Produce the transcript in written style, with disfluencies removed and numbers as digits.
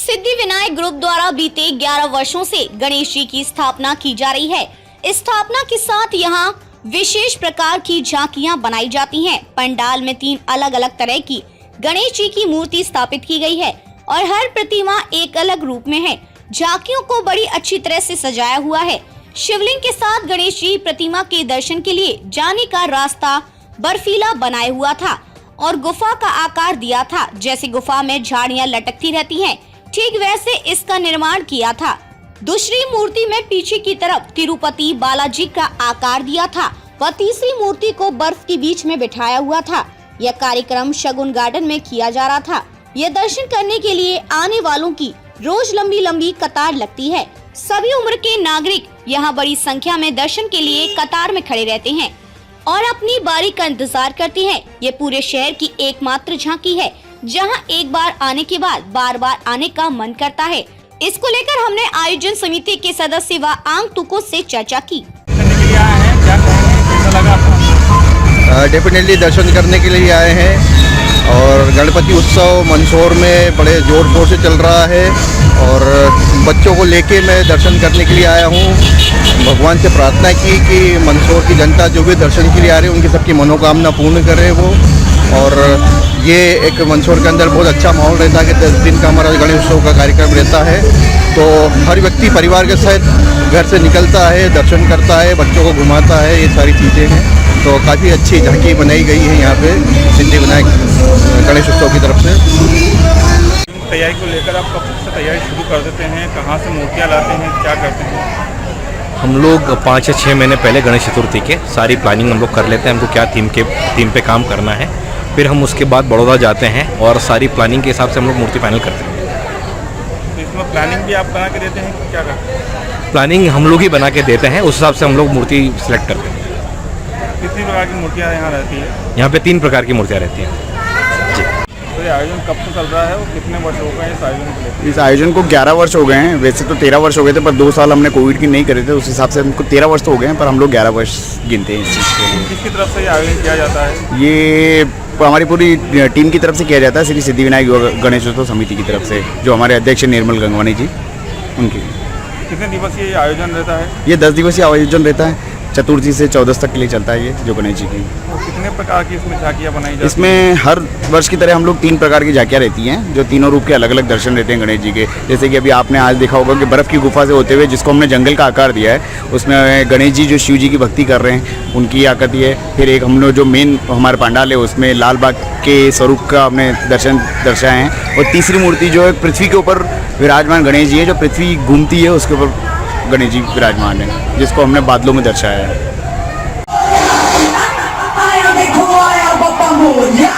Siddhi Vinayak group द्वारा बीते 11 वर्षों से गणेश जी की स्थापना की जा रही है। इस स्थापना के साथ यहाँ विशेष प्रकार की झांकियाँ बनाई जाती हैं। पंडाल में 3 अलग अलग तरह की गणेश जी की मूर्ति स्थापित की गई है और हर प्रतिमा एक अलग रूप में है। झांकियों को बड़ी अच्छी तरह से सजाया हुआ है। शिवलिंग के साथ गणेश जी प्रतिमा के दर्शन के लिए जाने का रास्ता बर्फीला बनाया हुआ था और गुफा का आकार दिया था। जैसे गुफा में झाड़ियाँ लटकती रहती हैं, ठीक वैसे इसका निर्माण किया था। दूसरी मूर्ति में पीछे की तरफ तिरुपति बालाजी का आकार दिया था व तीसरी मूर्ति को बर्फ के बीच में बिठाया हुआ था। यह कार्यक्रम शगुन गार्डन में किया जा रहा था। यह दर्शन करने के लिए आने वालों की रोज लंबी लंबी कतार लगती है। सभी उम्र के नागरिक यहाँ बड़ी संख्या में दर्शन के लिए कतार में खड़े रहते हैं और अपनी बारी का इंतजार करते हैं। ये पूरे शहर की एकमात्र झांकी है जहां एक बार आने के बाद बार बार आने का मन करता है। इसको लेकर हमने आयोजन समिति के सदस्य व आगंतुकों से चर्चा की। डेफिनेटली दर्शन करने के लिए आए हैं और गणपति उत्सव मंदसौर में बड़े जोर शोर से चल रहा है और बच्चों को लेके मैं दर्शन करने के लिए आया हूँ। भगवान से प्रार्थना की कि मंदसौर की जनता जो भी दर्शन के लिए आ रही है उनकी सबकी मनोकामना पूर्ण करे वो। और ये एक मंदसौर के अंदर बहुत अच्छा माहौल रहता है कि 10 दिन का हमारा गणेश उत्सव का कार्यक्रम रहता है, तो हर व्यक्ति परिवार के साथ घर से निकलता है, दर्शन करता है, बच्चों को घुमाता है, ये सारी चीज़ें हैं। तो काफ़ी अच्छी झांकी बनाई गई है यहाँ पे सिद्धि विनायक गणेश उत्सव की तरफ से। तैयारी को लेकर आप कब से तैयारी शुरू कर देते हैं? कहाँ से मूर्तियाँ लाते हैं, क्या करते हैं? हम लोग 5 या 6 महीने पहले गणेश चतुर्थी के सारी प्लानिंग हम लोग कर लेते हैं, हमको क्या थीम पे काम करना है। फिर हम उसके बाद बड़ौदा जाते हैं और सारी प्लानिंग के हिसाब से हम लोग मूर्ति फाइनल करते हैं। तो इसमें प्लानिंग भी आप बना के देते हैं कि क्या करते हैं? प्लानिंग हम लोग ही बना के देते हैं, उस हिसाब से हम लोग मूर्ति सिलेक्ट करते हैं। कितनी प्रकार की मूर्तियाँ यहाँ रहती है? यहाँ पे 3 प्रकार की मूर्तियाँ रहती हैं जी। तो ये आयोजन कब से चल रहा है और कितने वर्ष हो गए इस आयोजन को लेकर? इस आयोजन को 11 वर्ष हो गए हैं। वैसे तो 13 वर्ष हो गए थे, पर 2 साल हमने कोविड की नहीं करे थे, उस हिसाब से हमको 13 वर्ष तो हो गए हैं, पर हम लोग 11 वर्ष गिनते हैं इस चीज़ के लिए। किसकी तरफ से ये आयोजन किया जाता है? ये हमारी पूरी टीम की तरफ से किया जाता है, श्री सिद्धि विनायक गणेश उत्सव समिति की तरफ से, जो हमारे अध्यक्ष निर्मल गंगवानी जी उनकी। कितने दिवसीय ये आयोजन रहता है? ये 10 दिवसीय आयोजन रहता है, चतुर्थी से 14 तक के लिए चलता है ये जो गणेश जी की। तो कितने प्रकार की इसमें झांकियाँ बनाई जाती हैं? इसमें हर वर्ष की तरह हम लोग 3 प्रकार की झांकियाँ रहती हैं, जो तीनों रूप के अलग अलग दर्शन रहते हैं गणेश जी के। जैसे कि अभी आपने आज देखा होगा कि बर्फ़ की गुफा से होते हुए जिसको हमने जंगल का आकार दिया है, उसमें गणेश जी जो शिव जी की भक्ति कर रहे हैं उनकी आकृति है। फिर एक हम लोग जो मेन हमारा पंडाल है उसमें लाल बाग के स्वरूप का हमने दर्शन दर्शाए हैं। और तीसरी मूर्ति जो है पृथ्वी के ऊपर विराजमान गणेश जी है, जो पृथ्वी घूमती है उसके ऊपर गणेश जी विराजमान है, जिसको हमने बादलों में दर्शाया है। आया देखो आया बाबा मोरिया।